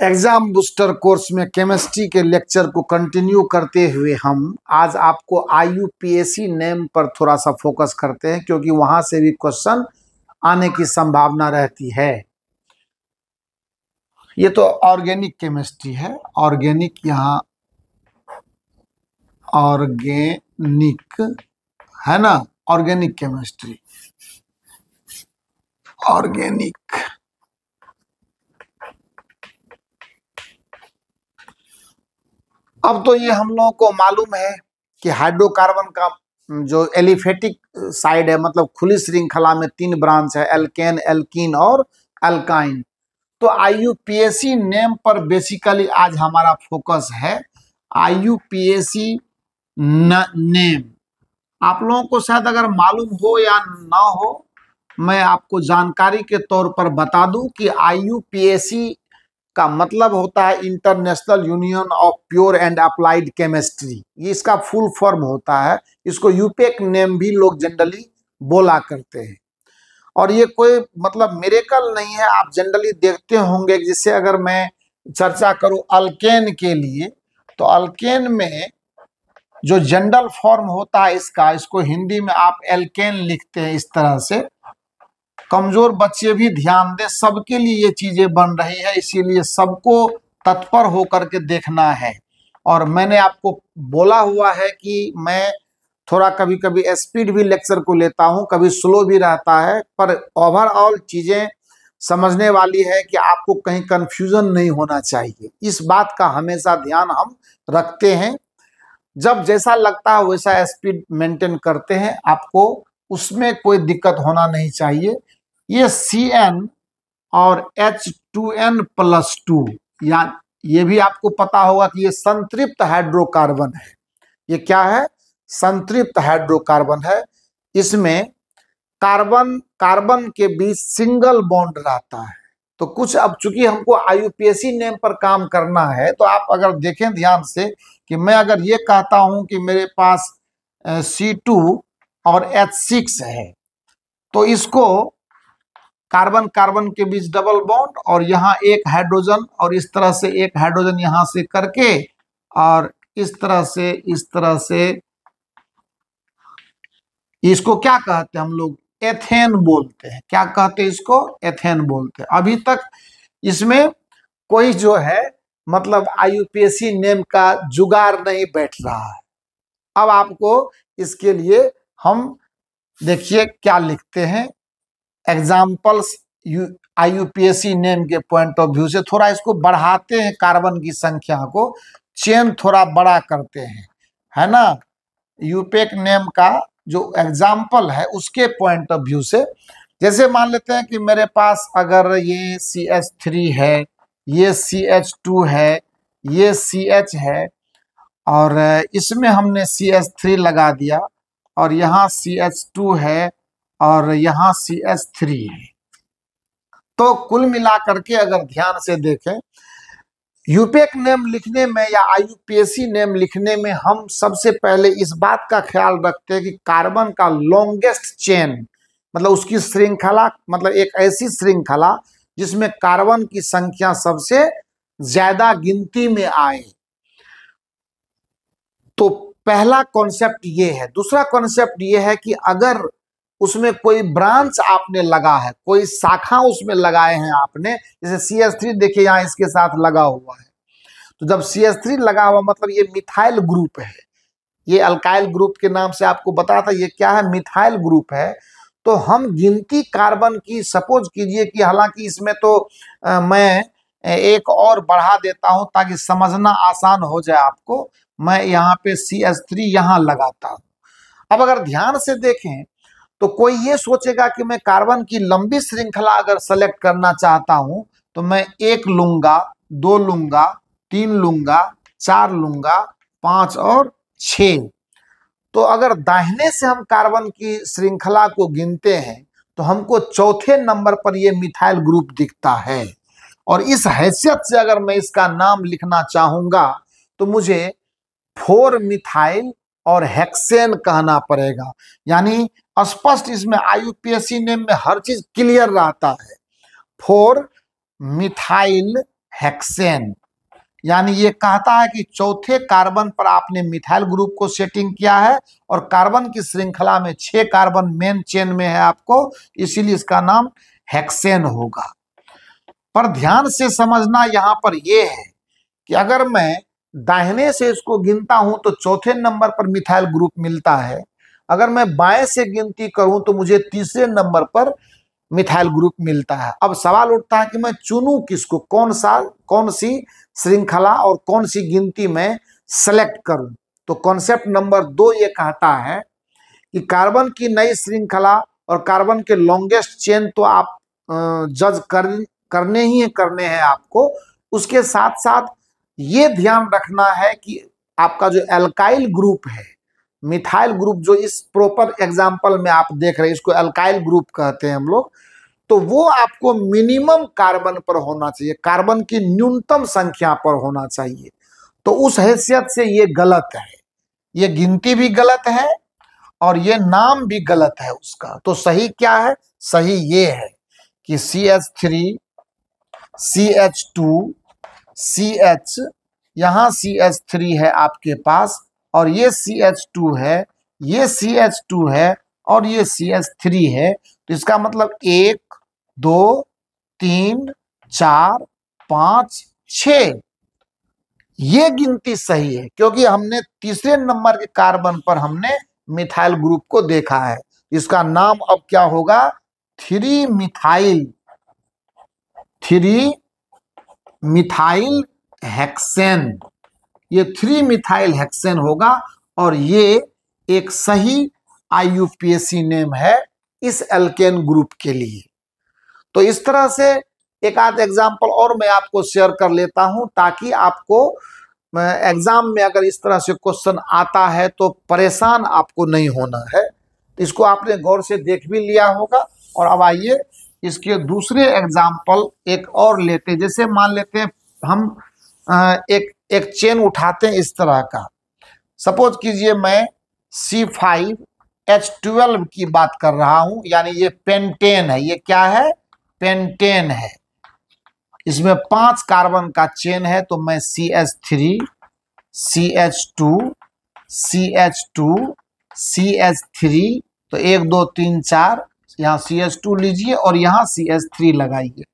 Exam booster course में chemistry के lecture को कंटिन्यू करते हुए हम आज आपको आईयूपीएसी नेम पर थोड़ा सा फोकस करते हैं, क्योंकि वहां से भी क्वेश्चन आने की संभावना रहती है। ये तो ऑर्गेनिक केमिस्ट्री है, ऑर्गेनिक, यहाँ ऑर्गेनिक है ना, ऑर्गेनिक केमिस्ट्री, ऑर्गेनिक। अब तो ये हम लोगों को मालूम है कि हाइड्रोकार्बन का जो एलिफेटिक साइड है, मतलब खुली श्रृंखला में 3 ब्रांच है, एल्केन, एल्कीन और अल्काइन। तो आईयूपीएसी नेम पर बेसिकली आज हमारा फोकस है। आईयूपीएसी नेम आप लोगों को शायद अगर मालूम हो या ना हो, मैं आपको जानकारी के तौर पर बता दूं कि आईयूपीएसी का मतलब होता है international union of pure and applied chemistry. ये इसका फुल फॉर्म होता है। इसको यूपेक नेम भी लोग जनरली बोला करते हैं। और ये कोई मतलब मिरेकल नहीं है, आप जनरली देखते होंगे। जिससे अगर मैं चर्चा करूं अल्केन के लिए, तो अल्केन में जो जनरल फॉर्म होता है इसका, इसको हिंदी में आप एल्केन लिखते हैं इस तरह से। कमजोर बच्चे भी ध्यान दें, सबके लिए ये चीजें बन रही है, इसीलिए सबको तत्पर होकर के देखना है। और मैंने आपको बोला हुआ है कि मैं थोड़ा कभी कभी स्पीड भी लेक्चर को लेता हूं, कभी स्लो भी रहता है, पर ओवरऑल चीजें समझने वाली है कि आपको कहीं कंफ्यूजन नहीं होना चाहिए। इस बात का हमेशा ध्यान हम रखते हैं। जब जैसा लगता है वैसा स्पीड मेंटेन करते हैं, आपको उसमें कोई दिक्कत होना नहीं चाहिए। ये CN और H2N+2, या ये भी आपको पता होगा कि ये संतृप्त हाइड्रोकार्बन है। ये क्या है? संतृप्त हाइड्रोकार्बन है। इसमें कार्बन कार्बन के बीच सिंगल बॉन्ड रहता है। तो कुछ, अब चूंकि हमको आईयूपीएसी नेम पर काम करना है, तो आप अगर देखें ध्यान से कि मैं अगर ये कहता हूं कि मेरे पास C2 और H6 है, तो इसको कार्बन कार्बन के बीच डबल बॉन्ड और यहाँ एक हाइड्रोजन, और इस तरह से एक हाइड्रोजन यहां से करके, और इस तरह से इसको क्या कहते हैं हम लोग? एथेन बोलते हैं। क्या कहते हैं इसको? एथेन बोलते हैं। अभी तक इसमें कोई जो है मतलब आईयूपीएसी नेम का जुगाड़ नहीं बैठ रहा है। अब आपको इसके लिए हम देखिए क्या लिखते हैं। एग्जाम्पल्स आईयूपीएसी नेम के पॉइंट ऑफ व्यू से थोड़ा इसको बढ़ाते हैं, कार्बन की संख्या को, चेन थोड़ा बड़ा करते हैं, है ना। यूपेक नेम का जो एग्जाम्पल है उसके पॉइंट ऑफ व्यू से, जैसे मान लेते हैं कि मेरे पास अगर ये CH3 है, ये CH2 है, ये CH है, और इसमें हमने CH3 लगा दिया, और यहाँ CH2 है, और यहाँ CH3 है। तो कुल मिलाकर के अगर ध्यान से देखें, यूपेक नेम लिखने में या आईयूपीएसी नेम लिखने में हम सबसे पहले इस बात का ख्याल रखते हैं कि कार्बन का लॉन्गेस्ट चेन, मतलब उसकी श्रृंखला, मतलब एक ऐसी श्रृंखला जिसमें कार्बन की संख्या सबसे ज्यादा गिनती में आए। तो पहला कॉन्सेप्ट ये है। दूसरा कॉन्सेप्ट ये है कि अगर उसमें कोई ब्रांच आपने लगा है, कोई शाखा उसमें लगाए हैं आपने, जैसे CH3 देखिए यहाँ इसके साथ लगा हुआ है, तो जब CH3 लगा हुआ मतलब ये मिथाइल ग्रुप है। ये अल्काइल ग्रुप के नाम से आपको बताया था, ये क्या है? मिथाइल ग्रुप है। तो हम गिनती कार्बन की, सपोज कीजिए कि, हालांकि इसमें तो मैं एक और बढ़ा देता हूं ताकि समझना आसान हो जाए आपको। मैं यहाँ पे CH3 यहाँ लगाता हूं। अब अगर ध्यान से देखें तो कोई ये सोचेगा कि मैं कार्बन की लंबी श्रृंखला अगर सेलेक्ट करना चाहता हूं तो मैं 1 लूंगा, 2 लूंगा, 3 लूंगा, 4 लूंगा, 5 और 6। तो अगर दाहिने से हम कार्बन की श्रृंखला को गिनते हैं तो हमको चौथे नंबर पर यह मिथाइल ग्रुप दिखता है। और इस हैसियत से अगर मैं इसका नाम लिखना चाहूंगा तो मुझे 4 मिथाइल और हेक्सेन कहना पड़ेगा। यानी स्पष्ट इसमें आईयूपीएसी नेम में हर चीज क्लियर रहता है। 4 मिथाइल हेक्सेन। यानी ये कहता है कि चौथे कार्बन पर आपने मिथाइल ग्रुप को सेटिंग किया है और कार्बन की श्रृंखला में 6 कार्बन मेन चेन में है आपको, इसीलिए इसका नाम हेक्सेन होगा। पर ध्यान से समझना यहां पर यह है कि अगर मैं दाहिने से इसको गिनता हूं तो चौथे नंबर पर मिथाइल ग्रुप मिलता है, अगर मैं बाएं से गिनती करूं तो मुझे तीसरे नंबर पर मिथाइल ग्रुप मिलता है। अब सवाल उठता है कि मैं चुनूं किसको, कौन सी श्रृंखला और कौन सी गिनती में सेलेक्ट करूं। तो कॉन्सेप्ट नंबर 2 ये कहता है कि कार्बन की नई श्रृंखला और कार्बन के लॉन्गेस्ट चेन तो आप जज करने हैं आपको, उसके साथ साथ ये ध्यान रखना है कि आपका जो एल्काइल ग्रुप है, मिथाइल ग्रुप जो इस प्रॉपर एग्जांपल में आप देख रहे हैं, इसको एल्काइल ग्रुप कहते हैं हम लोग, तो वो आपको मिनिमम कार्बन पर होना चाहिए, कार्बन की न्यूनतम संख्या पर होना चाहिए। तो उस हैसियत से ये गलत है, ये गिनती भी गलत है और ये नाम भी गलत है उसका। तो सही क्या है? सही ये है कि CH3 CH2 CH, यहां CH3 है आपके पास और ये CH2 है, ये CH2 है और ये CH3 है। तो इसका मतलब 1 2 3 4 5 6, ये गिनती सही है क्योंकि हमने तीसरे नंबर के कार्बन पर हमने मिथाइल ग्रुप को देखा है। इसका नाम अब क्या होगा? 3 मिथाइल हेक्सेन। ये 3 मिथाइल हेक्सेन होगा और ये एक सही IUPAC नेम है इस एल्केन ग्रुप के लिए। तो इस तरह से एक आध एग्जाम्पल और मैं आपको शेयर कर लेता हूं ताकि आपको एग्जाम में अगर इस तरह से क्वेश्चन आता है तो परेशान आपको नहीं होना है। इसको आपने गौर से देख भी लिया होगा। और अब आइए इसके दूसरे एग्जाम्पल एक और लेते हैं। जैसे मान लेते हैं हम एक चेन उठाते हैं इस तरह का, सपोज कीजिए मैं C5H12 की बात कर रहा हूं, यानी ये पेंटेन है। ये क्या है? पेंटेन है। इसमें 5 कार्बन का चेन है, तो मैं CH3 CH2 CH2 CH3, तो 1 2 3 4 यहाँ CH2 लीजिए और यहाँ CH3 लगाइए।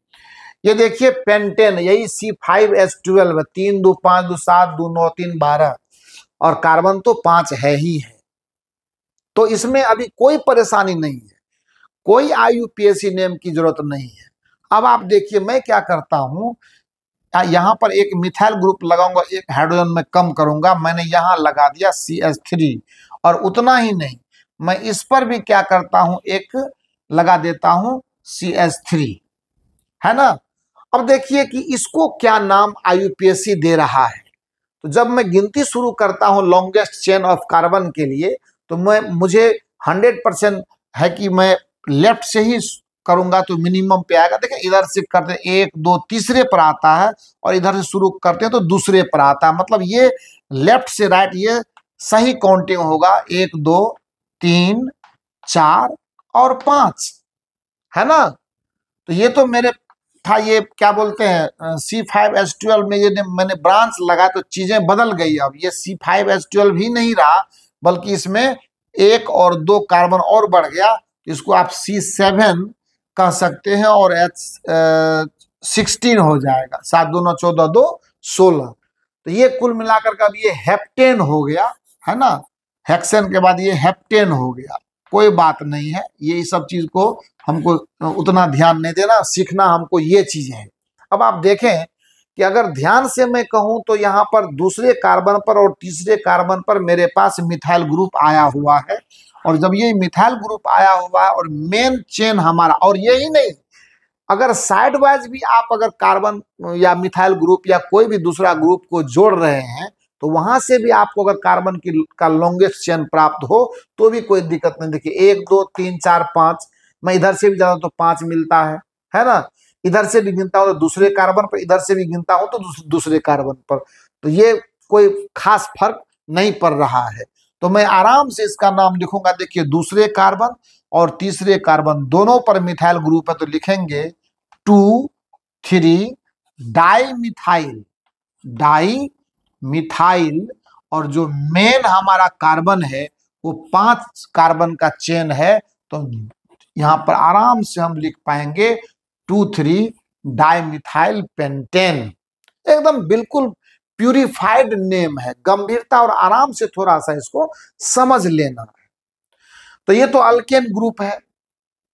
ये देखिए पेंटेन, यही C5H12 है। 3 2 5 2 7 2 9 3 12 और कार्बन तो 5 है ही है। तो इसमें अभी कोई परेशानी नहीं है, कोई IUPAC नेम की जरूरत नहीं है। अब आप देखिए मैं क्या करता हूं, यहां पर एक मिथाइल ग्रुप लगाऊंगा, एक हाइड्रोजन में कम करूंगा। मैंने यहां लगा दिया CH3 और उतना ही नहीं, मैं इस पर भी क्या करता हूं, एक लगा देता हूं CH3, है ना। अब देखिए कि इसको क्या नाम IUPAC दे रहा है। तो जब मैं गिनती शुरू करता हूं लॉन्गेस्ट चेन ऑफ कार्बन के लिए, तो मुझे 100% है कि मैं लेफ्ट से ही करूंगा तो मिनिमम पे आएगा। देखिए इधर से करते 1 2 तीसरे पर आता है और इधर से शुरू करते हैं तो दूसरे पर आता है। मतलब ये लेफ्ट से राइट ये सही काउंटिंग होगा, 1 2 3 4 और 5, है ना। तो ये तो मेरे था, ये क्या बोलते हैं C5H12 में ये मैंने ब्रांच लगा तो चीजें बदल गई। अब ये C5H12 भी नहीं रहा, बल्कि इसमें 1 और 2 कार्बन और बढ़ गया। इसको आप C7 कह सकते हैं और H16 हो जाएगा। 7 2 9 14 2 16। तो ये कुल मिलाकर का अब ये हेप्टेन हो गया, है ना। हेक्सेन के बाद ये हेप्टेन हो गया। कोई बात नहीं है, ये सब चीज को हमको उतना ध्यान नहीं देना, सीखना हमको ये चीज है। अब आप देखें कि अगर ध्यान से मैं कहूं तो यहाँ पर दूसरे कार्बन पर और तीसरे कार्बन पर मेरे पास मिथाइल ग्रुप आया हुआ है। और जब ये मिथाइल ग्रुप आया हुआ है और मेन चेन हमारा, और यही नहीं, अगर साइड वाइज भी आप अगर कार्बन या मिथाइल ग्रुप या कोई भी दूसरा ग्रुप को जोड़ रहे हैं तो वहां से भी आपको अगर कार्बन का लॉन्गेस्ट चेन प्राप्त हो तो भी कोई दिक्कत नहीं। देखिए 1 2 3 4 5, मैं इधर से भी जाता हूं तो 5 मिलता है ना। इधर से भी गिनता हूं तो दूसरे कार्बन पर, इधर से भी गिनता हूं तो दूसरे कार्बन पर, तो ये कोई खास फर्क नहीं पड़ रहा है। तो मैं आराम से इसका नाम लिखूंगा। देखिए दूसरे कार्बन और तीसरे कार्बन दोनों पर मिथाइल ग्रुप है तो लिखेंगे 2 3 डाई मिथाइल, डाई मिथाइल, और जो मेन हमारा कार्बन है वो 5 कार्बन का चेन है। तो यहां पर आराम से हम लिख पाएंगे 2,3 डाई मिथाइल पेंटेन। एकदम बिल्कुल प्यूरिफाइड नेम है, गंभीरता और आराम से थोड़ा सा इसको समझ लेना। तो ये तो अल्केन ग्रुप है,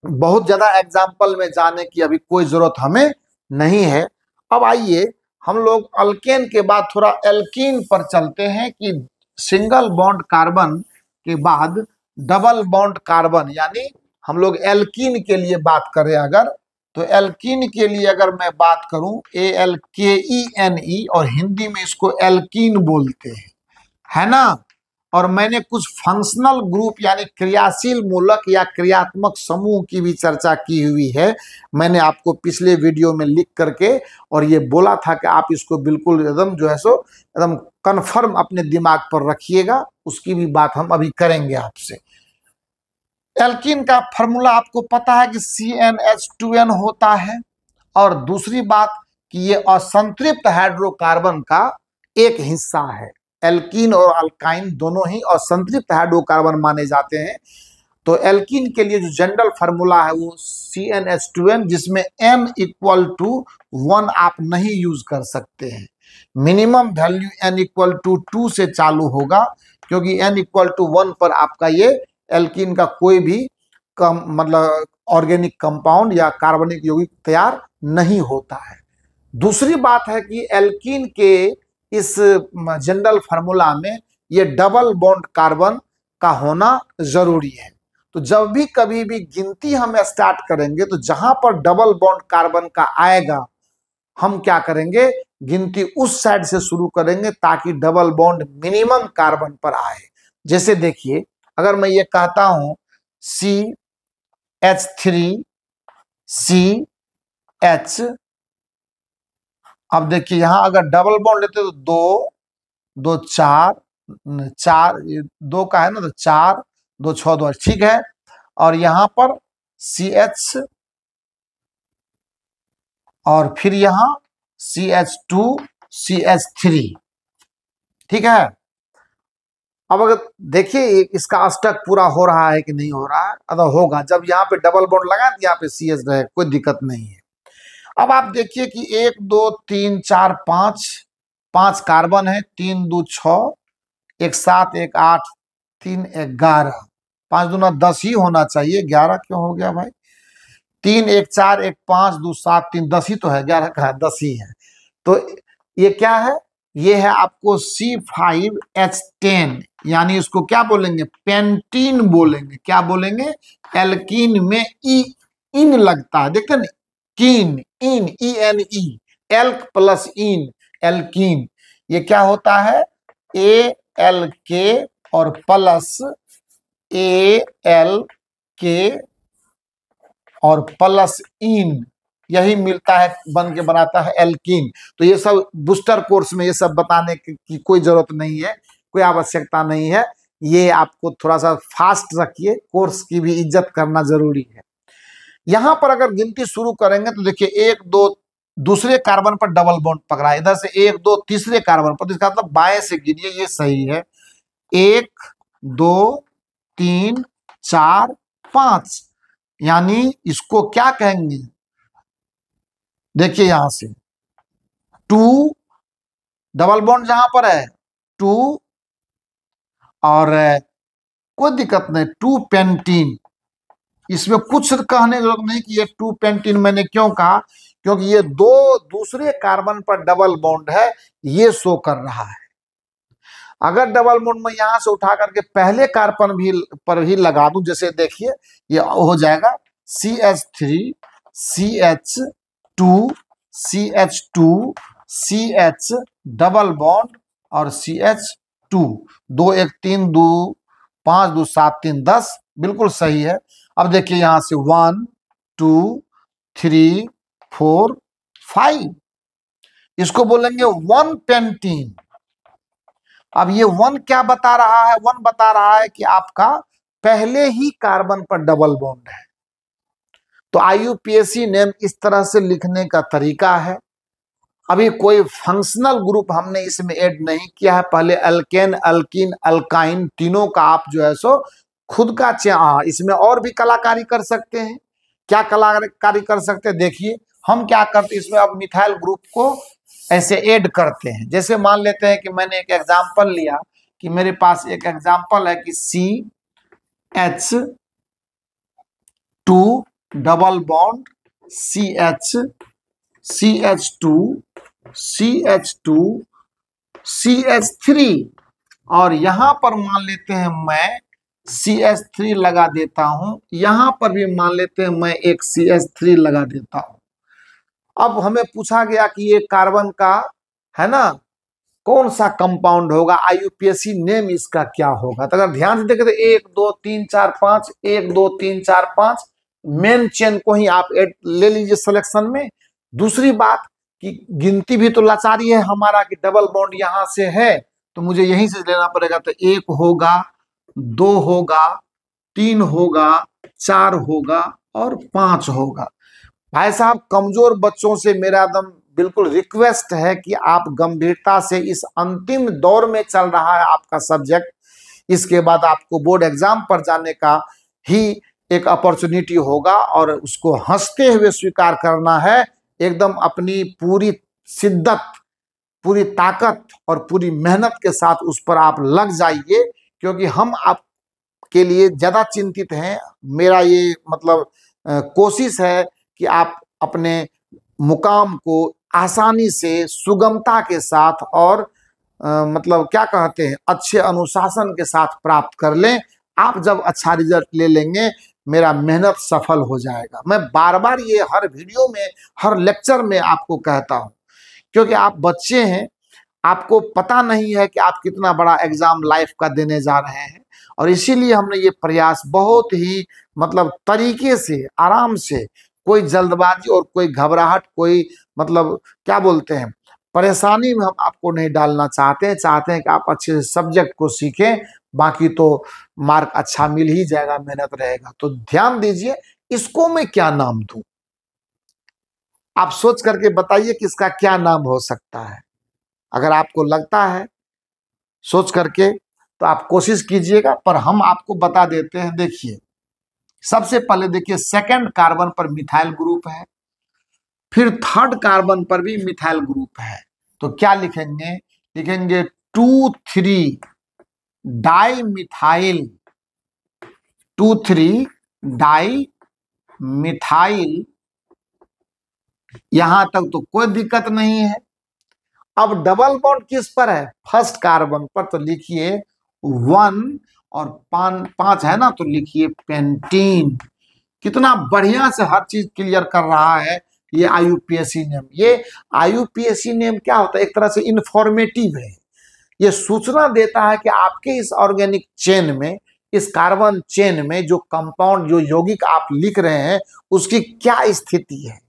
बहुत ज्यादा एग्जाम्पल में जाने की अभी कोई जरूरत हमें नहीं है। अब आइए हम लोग अल्केन के बाद थोड़ा एल्कीन पर चलते हैं कि सिंगल बॉन्ड कार्बन के बाद डबल बॉन्ड कार्बन, यानी हम लोग एल्कीन के लिए बात करें अगर, तो एल्कीन के लिए अगर मैं बात करूं ALKENE, और हिंदी में इसको एल्कीन बोलते हैं, है ना। और मैंने कुछ फंक्शनल ग्रुप यानी क्रियाशील मूलक या क्रियात्मक समूह की भी चर्चा की हुई है, मैंने आपको पिछले वीडियो में लिख करके, और ये बोला था कि आप इसको बिल्कुल एकदम जो है सो एकदम कन्फर्म अपने दिमाग पर रखिएगा, उसकी भी बात हम अभी करेंगे आपसे। एल्कीन का फॉर्मूला आपको पता है कि CnH2n होता है, और दूसरी बात कि ये असंतृप्त हाइड्रोकार्बन का एक हिस्सा है। एल्कीन और अल्काइन दोनों ही असंतृप्त हाइड्रोकार्बन माने जाते हैं। तो एल्कीन के लिए जो जनरल फार्मूला है वो CnH2n, जिसमें n = 1 आप नहीं यूज कर सकते हैं। मिनिमम वैल्यू n = 2 से चालू होगा, क्योंकि n = 1 पर आपका ये एल्कीन का कोई भी कम मतलब ऑर्गेनिक कंपाउंड या कार्बनिक यौगिक तैयार नहीं होता है। दूसरी बात है कि एल्कीन के इस जनरल फार्मूला में ये डबल बॉन्ड कार्बन का होना जरूरी है। तो जब भी कभी भी गिनती हम स्टार्ट करेंगे तो जहां पर डबल बॉन्ड कार्बन का आएगा, हम क्या करेंगे, गिनती उस साइड से शुरू करेंगे ताकि डबल बॉन्ड मिनिमम कार्बन पर आए। जैसे देखिए, अगर मैं ये कहता हूं CH3CH, अब देखिए यहां अगर डबल बॉन्ड लेते तो 2 2 4 4, 2 का है ना, तो 4 2 6 2, ठीक है। और यहां पर CH, और फिर यहां CH2 CH3, ठीक है। अब अगर देखिए इसका अष्टक पूरा हो रहा है कि नहीं हो रहा है, अगर होगा जब यहाँ पे डबल बॉन्ड लगा तो यहाँ पे CH रहे, कोई दिक्कत नहीं है। अब आप देखिए कि 1 2 3 4 5, 5 कार्बन है, 3 2 6, 1 7 1 8 3 11, 5 दूना 10 ही होना चाहिए, 11 क्यों हो गया भाई। 3 1 4 1 5 2 7 3, 10 ही तो है, 11 का 10 ही है। तो ये क्या है, ये है आपको C5H10, यानी इसको क्या बोलेंगे, पेंटीन बोलेंगे। क्या बोलेंगे, एल्कीन में इन लगता है, देखते ना, कीन, इन, ENE, एल्क प्लस इन, एल्कीन। ये क्या होता है, ALK और प्लस ALK और प्लस इन, यही मिलता है, बन के बनाता है एल्कीन। तो ये सब बूस्टर कोर्स में ये सब बताने की कोई जरूरत नहीं है, कोई आवश्यकता नहीं है। ये आपको थोड़ा सा फास्ट रखिए, कोर्स की भी इज्जत करना जरूरी है। यहां पर अगर गिनती शुरू करेंगे तो देखिए 1 2 दूसरे कार्बन पर डबल बॉन्ड पकड़ा, इधर से 1 2 तीसरे कार्बन पर, तो इसका मतलब बाएं से गिनिए, ये सही है। 1 2 3 4 5, यानी इसको क्या कहेंगे, देखिए यहां से 2 डबल बॉन्ड जहां पर है 2, और कोई दिक्कत नहीं 2 पेंटीन, इसमें कुछ कहने की जरूरत नहीं कि ये 2 पेंटीन मैंने क्यों कहा, क्योंकि ये 2 दूसरे कार्बन पर डबल बॉन्ड है, ये शो कर रहा है। अगर डबल बॉन्ड में यहां से उठा करके पहले कार्बन भी पर भी लगा दूं, जैसे देखिए ये हो जाएगा CH3 CH2 CH2 CH double bond और CH2, 2 1 3 2 5 2 7 3 10, बिल्कुल सही है। अब देखिए यहां से 1 2 3 4 5, इसको बोलेंगे 1 पेंटीन। अब ये 1 क्या बता रहा है, 1 बता रहा है कि आपका पहले ही कार्बन पर डबल बॉन्ड है। तो IUPAC नेम इस तरह से लिखने का तरीका है। अभी कोई फंक्शनल ग्रुप हमने इसमें ऐड नहीं किया है। पहले अल्केन, अल्कीन, अल्काइन तीनों का आप जो है सो खुद का इसमें और भी कलाकारी कर सकते हैं। क्या कलाकारी कर सकते हैं, देखिए हम क्या करते हैं इसमें। अब मिथाइल ग्रुप को ऐसे ऐड करते हैं। जैसे मान लेते हैं कि मैंने एक एग्जांपल लिया कि मेरे पास एक एग्जांपल है कि CH2 double bond CH2 CH3 और यहां पर मान लेते हैं मैं CH3 लगा देता हूं, यहां पर भी मान लेते हैं मैं एक CH3 लगा देता हूं। अब हमें पूछा गया कि ये कार्बन का है ना कौन सा कंपाउंड होगा, IUPAC नेम इसका क्या होगा। तो अगर ध्यान से देखें तो 1 2 3 4 5 1 2 3 4 5 मेन चेन को ही आप ले लीजिए सिलेक्शन में। दूसरी बात कि गिनती भी तो लाचारी है हमारा कि डबल बॉन्ड यहां से है तो मुझे यहीं से लेना पड़ेगा। तो 1 होगा, 2 होगा, 3 होगा, 4 होगा और 5 होगा। भाई साहब कमजोर बच्चों से मेरा एकदम बिल्कुल रिक्वेस्ट है कि आप गंभीरता से इस अंतिम दौर में चल रहा है आपका सब्जेक्ट, इसके बाद आपको बोर्ड एग्जाम पर जाने का ही एक अपॉर्चुनिटी होगा और उसको हंसते हुए स्वीकार करना है। एकदम अपनी पूरी शिद्दत, पूरी ताकत और पूरी मेहनत के साथ उस पर आप लग जाइए, क्योंकि हम आपके लिए ज्यादा चिंतित हैं। मेरा ये मतलब कोशिश है कि आप अपने मुकाम को आसानी से, सुगमता के साथ और मतलब क्या कहते हैं अच्छे अनुशासन के साथ प्राप्त कर लें। आप जब अच्छा रिजल्ट ले लेंगे मेरा मेहनत सफल हो जाएगा। मैं बार बार ये हर वीडियो में, हर लेक्चर में आपको कहता हूं, क्योंकि आप बच्चे हैं, आपको पता नहीं है कि आप कितना बड़ा एग्जाम लाइफ का देने जा रहे हैं। और इसीलिए हमने ये प्रयास बहुत ही मतलब तरीके से, आराम से, कोई जल्दबाजी और कोई घबराहट, कोई मतलब क्या बोलते हैं परेशानी में हम आपको नहीं डालना चाहते हैं। चाहते हैं कि आप अच्छे से सब्जेक्ट को सीखें, बाकी तो मार्क अच्छा मिल ही जाएगा, मेहनत रहेगा। तो ध्यान दीजिए, इसको मैं क्या नाम दूं, आप सोच करके बताइए कि इसका क्या नाम हो सकता है। अगर आपको लगता है सोच करके तो आप कोशिश कीजिएगा, पर हम आपको बता देते हैं। देखिए सबसे पहले देखिए सेकंड कार्बन पर मिथाइल ग्रुप है, फिर थर्ड कार्बन पर भी मिथाइल ग्रुप है। तो क्या लिखेंगे, लिखेंगे 2,3 डाई मिथाइल, 2,3 डाई मिथाइल। यहां तक तो कोई दिक्कत नहीं है। अब डबल बॉन्ड किस पर है, फर्स्ट कार्बन पर, तो लिखिए 1 और 5 है ना, तो लिखिए पेंटीन। कितना बढ़िया से हर चीज क्लियर कर रहा है ये IUPAC नेम। ये IUPAC नेम क्या होता है, एक तरह से इंफॉर्मेटिव है। ये सूचना देता है कि आपके इस ऑर्गेनिक चेन में, इस कार्बन चेन में जो कंपाउंड, जो यौगिक आप लिख रहे हैं उसकी क्या स्थिति है,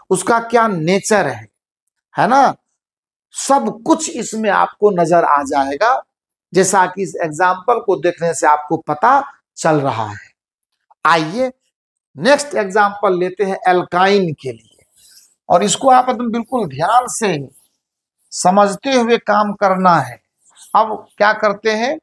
उसका क्या नेचर है ना। सब कुछ इसमें आपको नजर आ जाएगा, जैसा कि इस एग्जाम्पल को देखने से आपको पता चल रहा है। आइए नेक्स्ट एग्जाम्पल लेते हैं एल्काइन के लिए, और इसको आप एकदम बिल्कुल ध्यान से समझते हुए काम करना है। अब क्या करते हैं,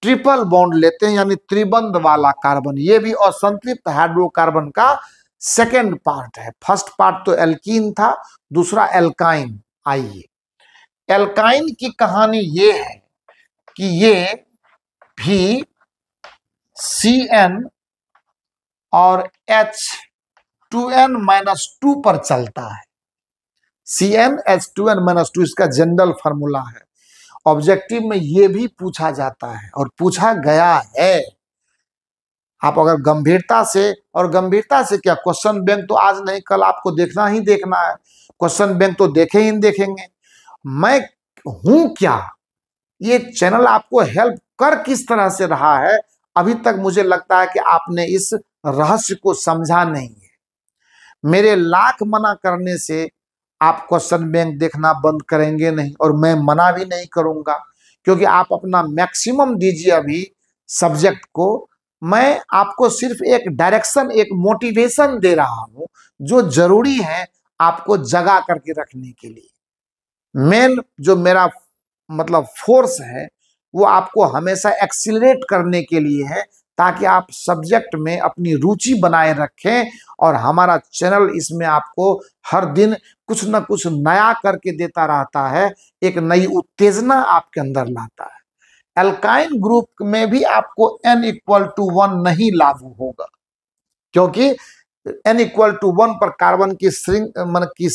ट्रिपल बॉन्ड लेते हैं, यानी त्रिबंध वाला कार्बन। ये भी असंतृप्त हाइड्रोकार्बन का सेकेंड पार्ट है। फर्स्ट पार्ट तो एल्कीन था, दूसरा एल्काइन। आइए एल्काइन की कहानी ये है कि ये भी CN और H2N-2 पर चलता है। CnH2n-2 इसका जनरल फार्मूला है। ऑब्जेक्टिव में ये भी पूछा जाता है और पूछा गया है। आप अगर गंभीरता से, और गंभीरता से क्या, क्वेश्चन बैंक तो आज नहीं कल आपको देखना ही देखना है। क्वेश्चन बैंक तो देखे ही देखेंगे। मैं हूं क्या, ये चैनल आपको हेल्प कर किस तरह से रहा है, अभी तक मुझे लगता है कि आपने इस रहस्य को समझा नहीं है। मेरे लाख मना करने से आप क्वेश्चन बैंक देखना बंद करेंगे नहीं, और मैं मना भी नहीं करूंगा, क्योंकि आप अपना मैक्सिमम दीजिए अभी सब्जेक्ट को। मैं आपको सिर्फ एक डायरेक्शन, एक मोटिवेशन दे रहा हूं जो जरूरी है आपको जगा करके रखने के लिए। मेन जो मेरा मतलब फोर्स है वो आपको हमेशा एक्सीलरेट करने के लिए है, ताकि आप सब्जेक्ट में अपनी रुचि बनाए रखें। और हमारा चैनल इसमें आपको हर दिन कुछ न कुछ नया करके देता रहता है, एक नई उत्तेजना आपके अंदर लाता है। एल्काइन ग्रुप में भी आपको n=1 नहीं लागू होगा, क्योंकि n=1 पर कार्बन की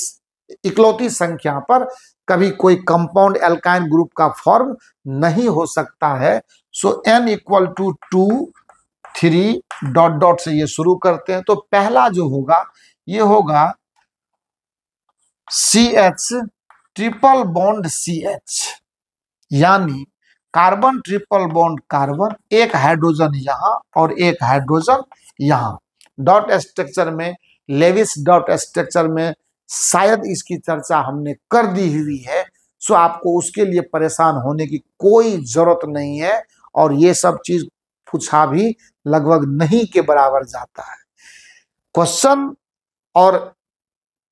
इकलौती संख्या पर कभी कोई कंपाउंड एल्काइन ग्रुप का फॉर्म नहीं हो सकता है। सो n=2 3 डॉट डॉट से ये शुरू करते हैं। तो पहला जो होगा ये होगा CH ट्रिपल बॉन्ड CH, यानी कार्बन ट्रिपल बॉन्ड कार्बन, एक हाइड्रोजन यहां और एक हाइड्रोजन यहां। डॉट स्ट्रक्चर में, लेविस डॉट स्ट्रक्चर में शायद इसकी चर्चा हमने कर दी हुई है, सो आपको उसके लिए परेशान होने की कोई जरूरत नहीं है। और ये सब चीज पूछा भी लगभग नहीं के बराबर जाता है। क्वेश्चन और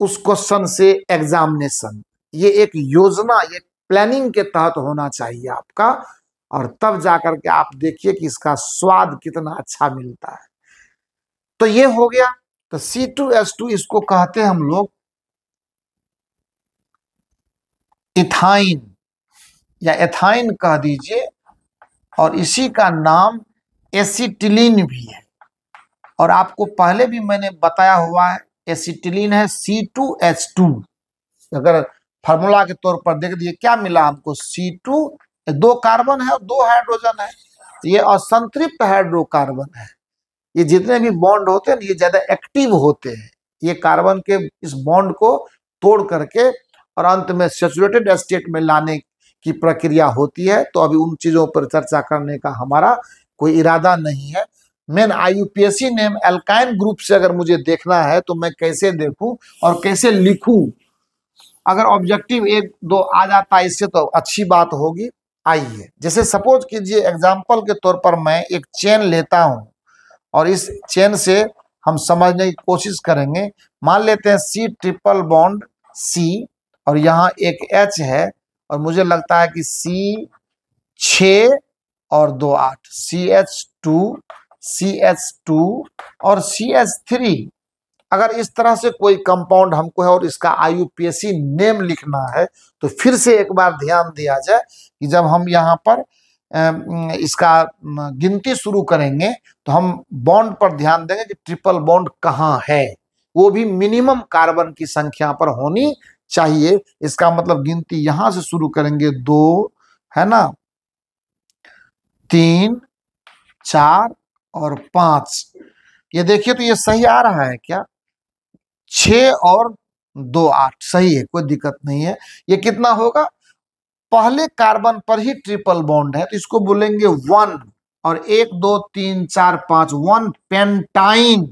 उस क्वेश्चन से एग्जामिनेशन, ये एक योजना, ये प्लानिंग के तहत होना चाहिए आपका, और तब जाकर के आप देखिए कि इसका स्वाद कितना अच्छा मिलता है। तो ये हो गया। तो C2H2 इसको कहते हैं हम लोग इथाइन या एथाइन कह दीजिए, और इसी का नाम एसिटिलीन भी है। और आपको पहले भी मैंने बताया हुआ है, एसिटिलीन है C2H2। अगर फार्मूला के तौर पर देख दिए क्या मिला हमको, C2, 2 कार्बन है और 2 हाइड्रोजन है, ये असंतृप्त हाइड्रोकार्बन है। ये जितने भी बॉन्ड होते हैं ये ज्यादा एक्टिव होते हैं, ये कार्बन के इस बॉन्ड को तोड़ करके और अंत में सैचुरेटेड स्टेट में लाने की प्रक्रिया होती है। तो अभी उन चीजों पर चर्चा करने का हमारा कोई इरादा नहीं है। Main IUPAC name alkyne group से अगर मुझे देखना है तो मैं कैसे देखूं और कैसे लिखूं। अगर ऑब्जेक्टिव 1-2 आ जाता है इससे तो अच्छी बात होगी। आइए, जैसे सपोज कीजिए एग्जाम्पल के तौर पर मैं एक चेन लेता हूं और इस चेन से हम समझने की कोशिश करेंगे। मान लेते हैं C ट्रिपल बॉन्ड C और यहाँ एक H है, और मुझे लगता है कि C6 और 2 8, CH2 CH2 और CH3। अगर इस तरह से कोई कंपाउंड हमको है और इसका IUPAC नेम लिखना है तो फिर से एक बार ध्यान दिया जाए कि जब हम यहाँ पर इसका गिनती शुरू करेंगे तो हम बॉन्ड पर ध्यान देंगे कि ट्रिपल बॉन्ड कहाँ है, वो भी मिनिमम कार्बन की संख्या पर होनी चाहिए। इसका मतलब गिनती यहां से शुरू करेंगे, 2 है ना, 3 4 और 5। ये देखिए तो ये सही आ रहा है क्या, 6 और 2 8 सही है, कोई दिक्कत नहीं है। ये कितना होगा, पहले कार्बन पर ही ट्रिपल बॉन्ड है तो इसको बोलेंगे 1, और 1 2 3 4 5 1 पेंटाइन।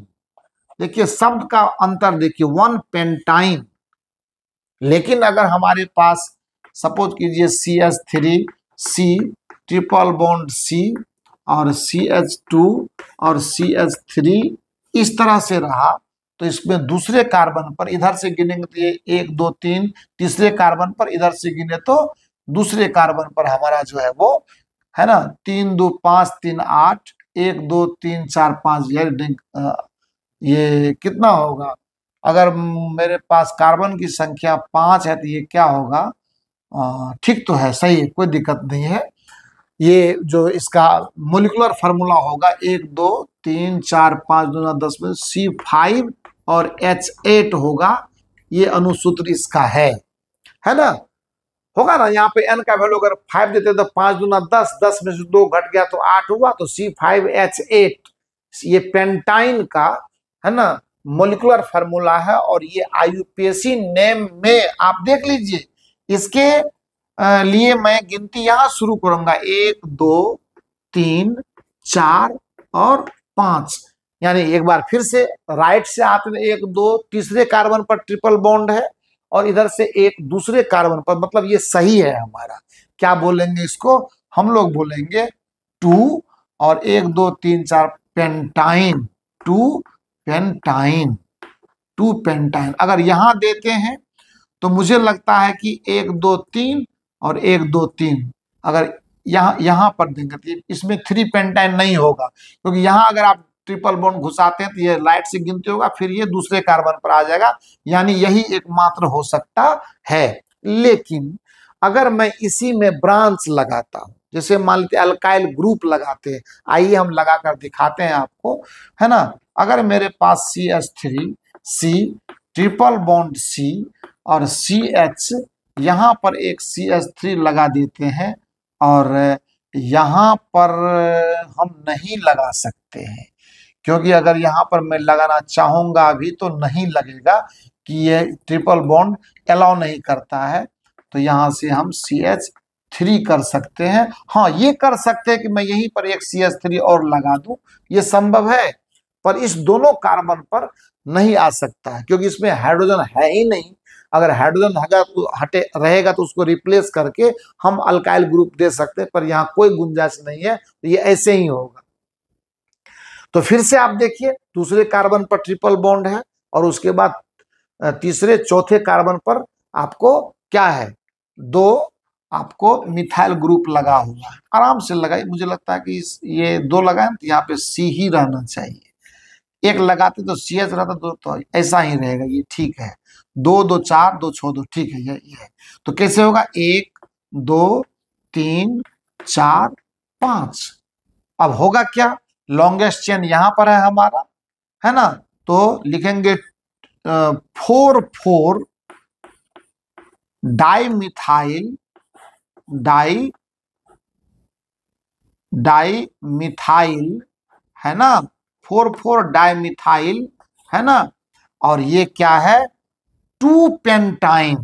देखिए शब्द का अंतर देखिए, 1 पेंटाइन। लेकिन अगर हमारे पास सपोज कीजिए CH3 C triple bond C और CH2 और CH3 इस तरह से रहा, तो इसमें दूसरे कार्बन पर इधर से गिनेंगे तो ये 1 2 3, तीसरे कार्बन पर इधर से गिने तो दूसरे कार्बन पर हमारा जो है वो है ना 3 2 5 3 8 1 2 3 4 5, ये कितना होगा। अगर मेरे पास कार्बन की संख्या 5 है तो ये क्या होगा, ठीक तो है, सही है, कोई दिक्कत नहीं है। ये जो इसका मोलिकुलर फार्मूला होगा 1 2 3 4 5 2 10 में C5 और H8 होगा, ये अनुसूत्र इसका है ना, होगा ना। यहाँ पे n का वैल्यू अगर 5 देते तो 5 दूना 10, 10 में से 2 घट गया तो 8 हुआ, तो C5H8 ये पेंटाइन का है ना मोलिकुलर फार्मूला है। और ये IUPAC नेम में आप देख लीजिए, इसके लिए मैं गिनती यहां शुरू करूंगा 1 2 3 4 और 5, यानी एक बार फिर से राइट से आते हैं 1 2, तीसरे कार्बन पर ट्रिपल बॉन्ड है और इधर से एक दूसरे कार्बन पर, मतलब ये सही है हमारा। क्या बोलेंगे इसको, हम लोग बोलेंगे 2 और 1 2 3 4 पेंटाइन, 2 पेंटाइन, 2 पेंटाइन। अगर यहां देते हैं तो मुझे लगता है कि 1 2 3 और 1 2 3 अगर यहाँ पर देंगे तो इसमें 3 पेंटाइन नहीं होगा, क्योंकि यहाँ अगर आप ट्रिपल बॉन्ड घुसाते हैं तो ये लाइट से गिनती होगा, फिर ये दूसरे कार्बन पर आ जाएगा, यानी यही एकमात्र हो सकता है। लेकिन अगर मैं इसी में ब्रांच लगाता हूं, जैसे मान लीजिए अल्काइल ग्रुप लगाते हैं, आइए हम लगाकर दिखाते हैं आपको, है ना। अगर मेरे पास CH3 C triple bond C और CH, यहाँ पर एक CH3 लगा देते हैं, और यहाँ पर हम नहीं लगा सकते हैं, क्योंकि अगर यहाँ पर मैं लगाना चाहूंगा भी तो नहीं लगेगा, कि ये ट्रिपल बॉन्ड अलाउ नहीं करता है। तो यहाँ से हम CH3 कर सकते हैं। हाँ, ये कर सकते हैं कि मैं यहीं पर एक CH3 और लगा दूं, ये संभव है, पर इस दोनों कार्बन पर नहीं आ सकता है, क्योंकि इसमें हाइड्रोजन है ही नहीं। अगर हाइड्रोजन हटे रहेगा तो उसको रिप्लेस करके हम अल्काइल ग्रुप दे सकते हैं, पर यहाँ कोई गुंजाइश नहीं है, तो ये ऐसे ही होगा। तो फिर से आप देखिए, दूसरे कार्बन पर ट्रिपल बॉन्ड है, और उसके बाद तीसरे चौथे कार्बन पर आपको क्या है, 2 आपको मिथाइल ग्रुप लगा हुआ है। आराम से लगाइए, मुझे लगता है कि ये 2 लगाए तो यहाँ पे C ही रहना चाहिए। एक लगाते तो CH रहता, तो ऐसा ही रहेगा, ये ठीक है। 2 2 4 2 6 2, ठीक है, ये है। तो कैसे होगा, 1 2 3 4 5। अब होगा क्या, लॉन्गेस्ट चेन यहाँ पर है हमारा, है ना। तो लिखेंगे 4 4 डाई मिथाइल, है ना, 4 4 डाई मिथाइल, है ना। और ये क्या है, 2 पेंटाइन,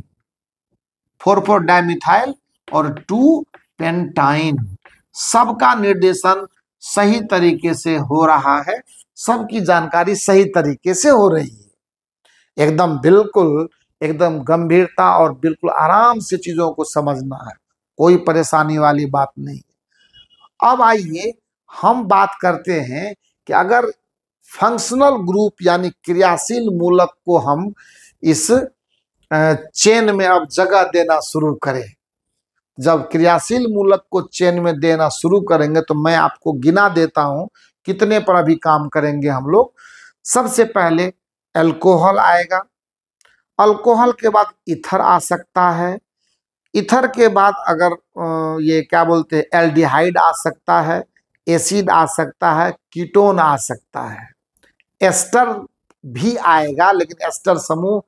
4 4 डाई मिथाइल और 2 पेंटाइन। सबका निर्देशन सही तरीके से हो रहा है, सबकी जानकारी सही तरीके से हो रही है। एकदम बिल्कुल एकदम गंभीरता और बिल्कुल आराम से चीजों को समझना है, कोई परेशानी वाली बात नहीं। अब आइए हम बात करते हैं कि अगर फंक्शनल ग्रुप यानी क्रियाशील मूलक को हम इस चेन में अब जगह देना शुरू करें, जब क्रियाशील मूलक को चेन में देना शुरू करेंगे, तो मैं आपको गिना देता हूं कितने पर अभी काम करेंगे हम लोग। सबसे पहले अल्कोहल आएगा, अल्कोहल के बाद ईथर आ सकता है, ईथर के बाद अगर ये क्या बोलते हैं एल्डिहाइड आ सकता है, एसिड आ सकता है, कीटोन आ सकता है, एस्टर भी आएगा, लेकिन एस्टर समूह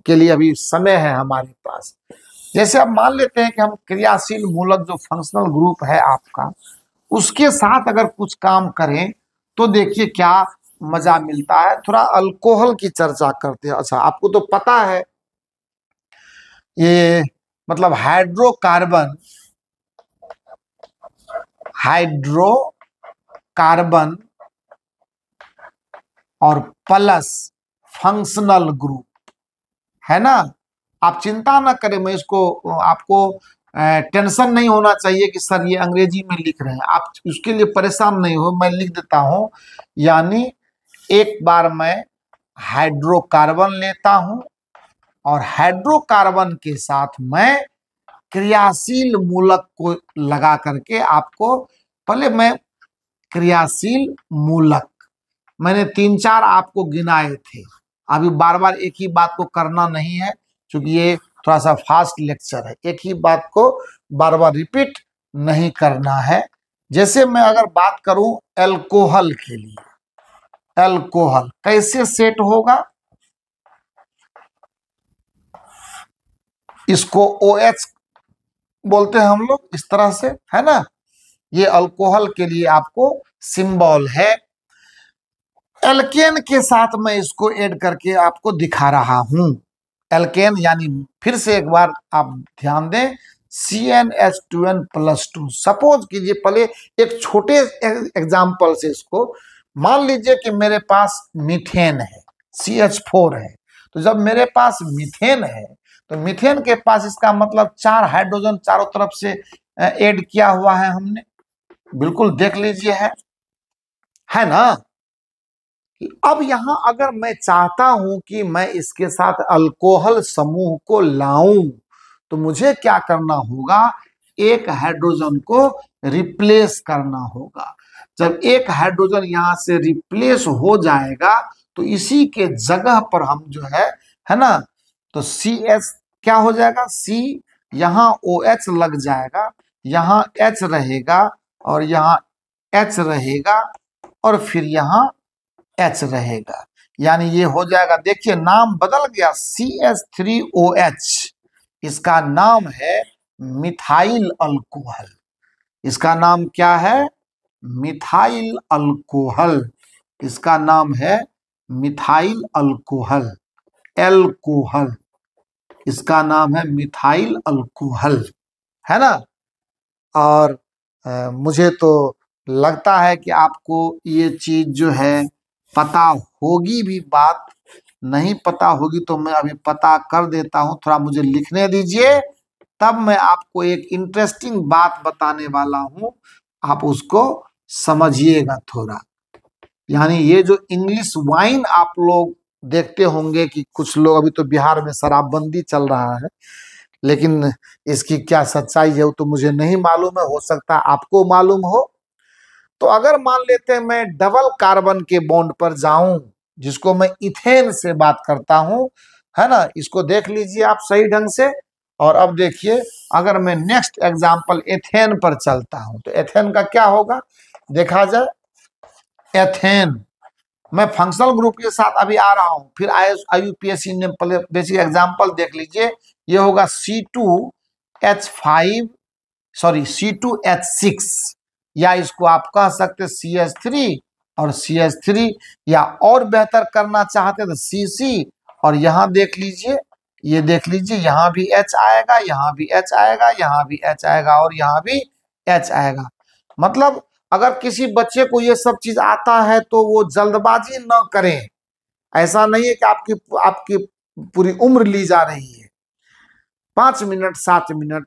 के लिए अभी समय है हमारे पास। जैसे अब मान लेते हैं कि हम क्रियाशील मूलक जो फंक्शनल ग्रुप है आपका, उसके साथ अगर कुछ काम करें तो देखिए क्या मजा मिलता है। थोड़ा अल्कोहल की चर्चा करते हैं। अच्छा, आपको तो पता है ये मतलब हाइड्रोकार्बन और प्लस फंक्शनल ग्रुप, है ना। आप चिंता ना करें, मैं इसको आपको टेंशन नहीं होना चाहिए कि सर ये अंग्रेजी में लिख रहे हैं, आप उसके लिए परेशान नहीं हो, मैं लिख देता हूं। यानी एक बार मैं हाइड्रोकार्बन लेता हूं और हाइड्रोकार्बन के साथ मैं क्रियाशील मूलक को लगा करके आपको, पहले मैं क्रियाशील मूलक मैंने 3 4 आपको गिनाए थे, अभी बार बार एक ही बात को करना नहीं है, क्योंकि ये थोड़ा सा फास्ट लेक्चर है, एक ही बात को बार बार रिपीट नहीं करना है। जैसे मैं अगर बात करूं अल्कोहल के लिए, अल्कोहल कैसे सेट होगा, इसको OH बोलते हैं हम लोग, इस तरह से, है ना। ये अल्कोहल के लिए आपको सिंबल है। एल्केन के साथ मैं इसको ऐड करके आपको दिखा रहा हूं। एल्केन यानी फिर से एक बार आप ध्यान दें, CnH2n+2। सपोज कीजिए, पहले एक छोटे एग्जाम्पल से इसको मान लीजिए कि मेरे पास मीथेन है, CH4 है। तो जब मेरे पास मीथेन है तो मीथेन के पास इसका मतलब 4 हाइड्रोजन चारों तरफ से ऐड किया हुआ है हमने, बिल्कुल देख लीजिए, है ना। अब यहां अगर मैं चाहता हूं कि मैं इसके साथ अल्कोहल समूह को लाऊं, तो मुझे क्या करना होगा, एक हाइड्रोजन को रिप्लेस करना होगा। जब एक हाइड्रोजन यहां से रिप्लेस हो जाएगा तो इसी के जगह पर हम जो है ना, तो CS क्या हो जाएगा, C, यहाँ OH लग जाएगा, यहाँ H रहेगा और यहाँ H रहेगा और फिर यहाँ H रहेगा। यानी ये हो जाएगा, देखिए नाम बदल गया, CH3OH। इसका नाम है मिथाइल अल्कोहल। इसका नाम क्या है, मिथाइल अल्कोहल। इसका नाम है मिथाइल अल्कोहल, एल्कोहल। इसका नाम है मिथाइल अल्कोहल, है ना। और मुझे तो लगता है कि आपको ये चीज जो है पता होगी भी, बात नहीं पता होगी तो मैं अभी पता कर देता हूं, थोड़ा मुझे लिखने दीजिए, तब मैं आपको एक इंटरेस्टिंग बात बताने वाला हूं, आप उसको समझिएगा थोड़ा। यानी ये जो इंग्लिश वाइन आप लोग देखते होंगे कि कुछ लोग, अभी तो बिहार में शराबबंदी चल रहा है, लेकिन इसकी क्या सच्चाई है वो तो मुझे नहीं मालूम है, हो सकता है आपको मालूम हो। तो अगर मान लेते हैं मैं डबल कार्बन के बॉन्ड पर जाऊं, जिसको मैं इथेन से बात करता हूं, है ना, इसको देख लीजिए आप सही ढंग से। और अब देखिए, अगर मैं नेक्स्ट एग्जांपल एथेन पर चलता हूं, तो एथेन का क्या होगा, देखा जाए। एथेन, मैं फंक्शनल ग्रुप के साथ अभी आ रहा हूं, फिर IUPAC ने बेसिक एग्जांपल देख लीजिए। ये होगा C2H5, सॉरी C2H6, या इसको आप कह सकते CH3 और CH3, या और बेहतर करना चाहते तो CC। और यहाँ देख लीजिए, ये देख लीजिए, यहाँ भी H आएगा, यहाँ भी H आएगा, यहाँ भी H आएगा और यहाँ भी H आएगा। मतलब अगर किसी बच्चे को ये सब चीज आता है तो वो जल्दबाजी न करें। ऐसा नहीं है कि आपकी आपकी पूरी उम्र ली जा रही है, 5 मिनट 7 मिनट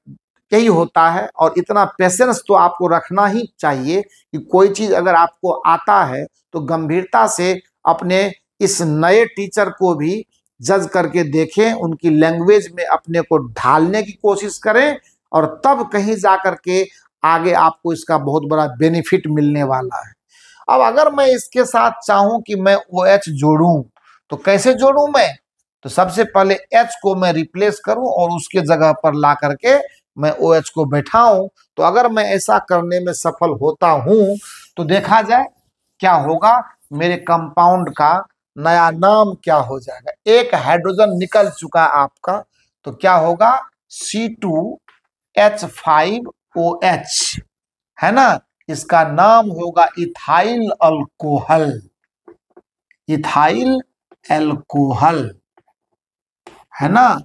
यही होता है। और इतना पेशेंस तो आपको रखना ही चाहिए कि कोई चीज अगर आपको आता है तो गंभीरता से अपने इस नए टीचर को भी जज करके देखें, उनकी लैंग्वेज में अपने को ढालने की कोशिश करें, और तब कहीं जा करके आगे आपको इसका बहुत बड़ा बेनिफिट मिलने वाला है। अब अगर मैं इसके साथ चाहूं कि मैं OH जोड़ूं, तो कैसे जोड़ूं मैं, तो सबसे पहले H को मैं रिप्लेस करूं और उसके जगह पर ला करके मैं OH को बैठाऊं। तो अगर मैं ऐसा करने में सफल होता हूं तो देखा जाए क्या होगा, मेरे कंपाउंड का नया नाम क्या हो जाएगा। एक हाइड्रोजन निकल चुका आपका, तो क्या होगा, C2H5OH, है ना। इसका नाम होगा इथाइल अल्कोहल, इथाइल एल्कोहल, है ना।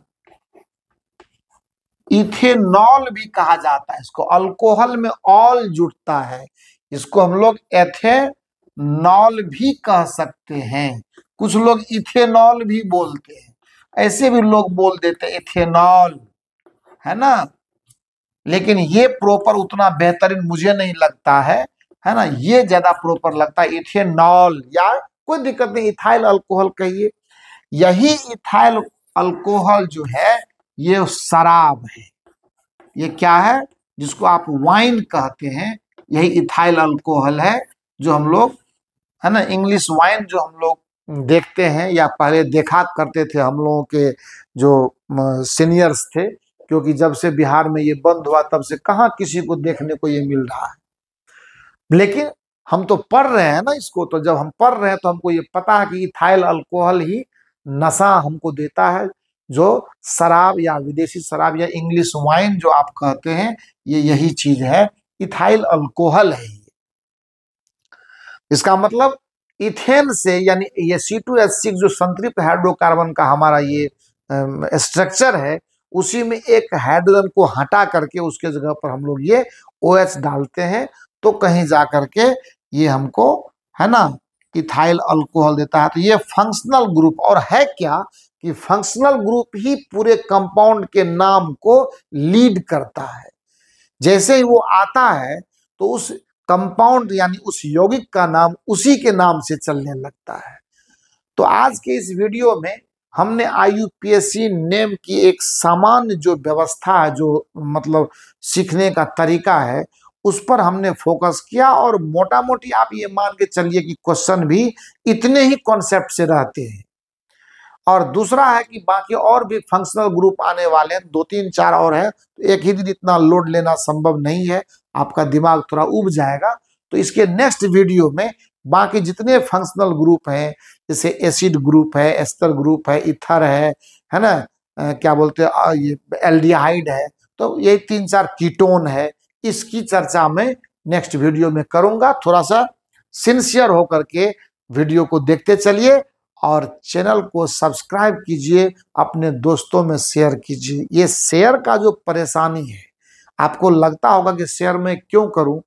इथेनॉल भी कहा जाता है इसको, अल्कोहल में ऑल जुड़ता है, इसको हम लोग एथेनॉल भी कह सकते हैं। कुछ लोग इथेनॉल भी बोलते हैं, ऐसे भी लोग बोल देते हैं इथेनॉल, है ना। लेकिन ये प्रॉपर उतना बेहतरीन मुझे नहीं लगता है ना, ये ज्यादा प्रॉपर लगता है इथेनॉल, या कोई दिक्कत नहीं, इथाइल अल्कोहल कहिए। यही इथाइल अल्कोहल जो है ये शराब है, ये क्या है, जिसको आप वाइन कहते हैं, यही इथाइल अल्कोहल है, जो हम लोग, है ना, इंग्लिश वाइन जो हम लोग देखते हैं या पहले देखा करते थे हम लोगों के जो सीनियर्स थे, क्योंकि जब से बिहार में ये बंद हुआ तब से कहाँ किसी को देखने को ये मिल रहा है। लेकिन हम तो पढ़ रहे हैं ना इसको, तो जब हम पढ़ रहे हैं तो हमको ये पता है कि इथाइल अल्कोहल ही नशा हमको देता है, जो शराब या विदेशी शराब या इंग्लिश वाइन जो आप कहते हैं, ये यही चीज है, इथाइल अल्कोहल है। इसका मतलब इथेन से, यानी ये C2H6 जो संतृप्त हाइड्रोकार्बन का हमारा ये स्ट्रक्चर है, उसी में एक हाइड्रोजन को हटा करके उसके जगह पर हम लोग ये OH डालते हैं, तो कहीं जा करके ये हमको, है ना, इथाइल अल्कोहल देता है। तो ये फंक्शनल ग्रुप, और है क्या कि फंक्शनल ग्रुप ही पूरे कंपाउंड के नाम को लीड करता है। जैसे ही वो आता है तो उस कंपाउंड यानी उस यौगिक का नाम उसी के नाम से चलने लगता है। तो आज के इस वीडियो में हमने IUPAC नेम की एक सामान्य जो व्यवस्था है, जो मतलब सीखने का तरीका है, उस पर हमने फोकस किया। और मोटा मोटी आप ये मान के चलिए कि क्वेश्चन भी इतने ही कॉन्सेप्ट से रहते हैं। और दूसरा है कि बाकी और भी फंक्शनल ग्रुप आने वाले हैं, 2-3-4 और है, तो एक ही दिन इतना लोड लेना संभव नहीं है, आपका दिमाग थोड़ा उब जाएगा। तो इसके नेक्स्ट वीडियो में बाकी जितने फंक्शनल ग्रुप हैं, जैसे एसिड ग्रुप है, एस्टर ग्रुप है, इथर है ना, क्या बोलते हैं ये एल्डिहाइड है, तो ये 3-4 कीटोन है, इसकी चर्चा मैं नेक्स्ट वीडियो में करूंगा। थोड़ा सा सिंसियर होकर के वीडियो को देखते चलिए और चैनल को सब्सक्राइब कीजिए, अपने दोस्तों में शेयर कीजिए। ये शेयर का जो परेशानी है, आपको लगता होगा कि शेयर में क्यों करूं,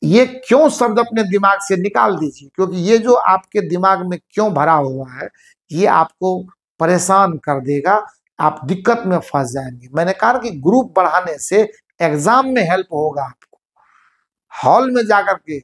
ये क्यों शब्द अपने दिमाग से निकाल दीजिए, क्योंकि ये जो आपके दिमाग में क्यों भरा हुआ है, ये आपको परेशान कर देगा, आप दिक्कत में फंस जाएंगे। मैंने कहा कि ग्रुप बढ़ाने से एग्जाम में हेल्प होगा आपको, हॉल में जाकर के।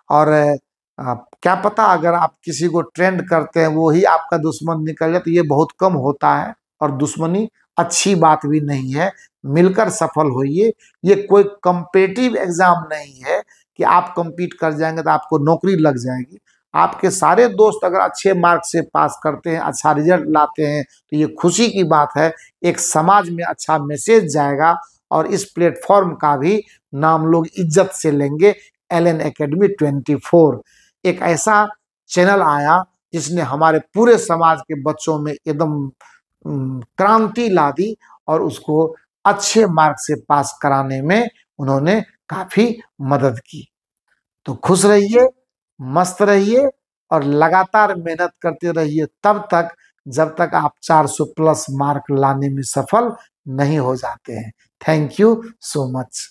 और क्या पता अगर आप किसी को ट्रेंड करते हैं वो ही आपका दुश्मन निकल जाए, तो ये बहुत कम होता है और दुश्मनी अच्छी बात भी नहीं है। मिलकर सफल होइए। ये कोई कॉम्पिटिटिव एग्जाम नहीं है कि आप compete कर जाएंगे तो आपको नौकरी लग जाएगी। आपके सारे दोस्त अगर अच्छे मार्क से पास करते हैं, अच्छा रिजल्ट लाते हैं, तो ये खुशी की बात है। एक समाज में अच्छा मैसेज जाएगा और इस प्लेटफॉर्म का भी नाम लोग इज्जत से लेंगे। LN Academy 24 एक ऐसा चैनल आया जिसने हमारे पूरे समाज के बच्चों में एकदम क्रांति ला दी और उसको अच्छे मार्क से पास कराने में उन्होंने काफी मदद की। तो खुश रहिए, मस्त रहिए और लगातार मेहनत करते रहिए तब तक जब तक आप 400 प्लस मार्क लाने में सफल नहीं हो जाते हैं। Thank you so much.